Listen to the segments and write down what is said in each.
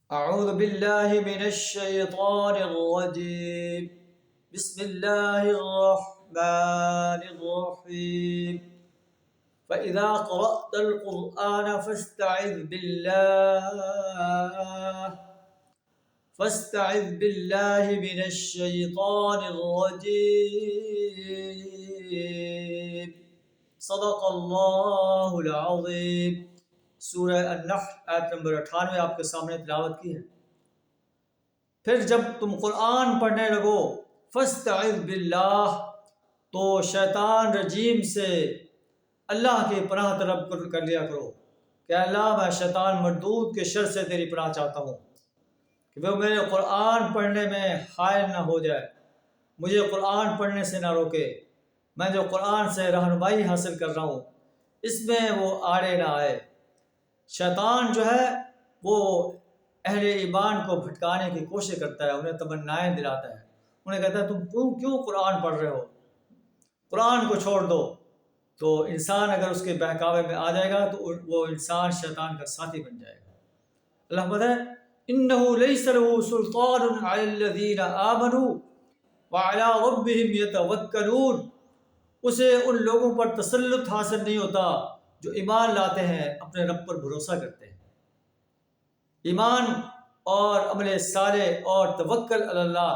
أعوذ بالله من الشيطان الرجيم. بسم الله الرحمن الرحيم. فإذا قرأت القرآن فاستعذ بالله من الشيطان الرجيم. صدق اللہ العظیم. سورہ النحل آیت نمبر 98 آپ کے سامنے تلاوت کی ہے. پھر جب تم قرآن پڑھنے لگو فاستعذ باللہ، تو شیطان رجیم سے اللہ کی پناہ طلب کر لیا کرو کہ اللہ میں شیطان مردود کے شر سے تیری پناہ چاہتا ہوں کہ وہ میرے قرآن پڑھنے میں حائل نہ ہو جائے، مجھے قرآن پڑھنے سے نہ روکے، میں جو قرآن سے رہنمائی حاصل کر رہا ہوں اس میں وہ آڑے نہ آئے. شیطان جو ہے وہ اہل ایمان کو بھٹکانے کی کوشش کرتا ہے، انہیں تمنائیں دلاتا ہے، انہیں کہتا ہے تم کیوں قرآن پڑھ رہے ہو، قرآن کو چھوڑ دو. تو انسان اگر اس کے بہکاوے میں آ جائے گا تو وہ انسان شیطان کا ساتھی بن جائے گا. اللہ بتا ہے انہ لیس له سلطان علی الذین آمنوا وعلی ربہم یتوکلون، اسے ان لوگوں پر تسلط حاصل نہیں ہوتا جو ایمان لاتے ہیں، اپنے رب پر بھروسہ کرتے ہیں. ایمان اور عمل صالح اور توکل علی اللہ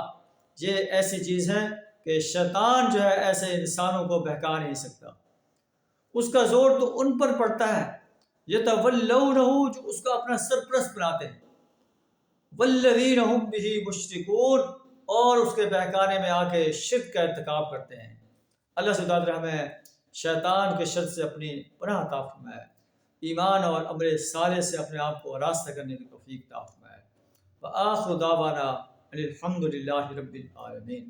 یہ ایسی چیز ہے کہ شیطان جو ہے ایسے انسانوں کو بہکا نہیں سکتا. اس کا زور تو ان پر پڑتا ہے یتولونہ، جو اس کا اپنا سرپرست بناتے ہیں، والذین هم بہ مشرکون، اور اس کے بہکانے میں آ کے شرک کا ارتکاب کرتے ہیں. اللہ سے دعا ہمیں شیطان کے شر سے اپنی پناہ عطا فرمائے، ایمان اور عمل صالح سے اپنے آپ کو آراستہ کرنے کی توفیق عطا فرمائے. وآخر دعوانا الحمد للہ رب العالمین.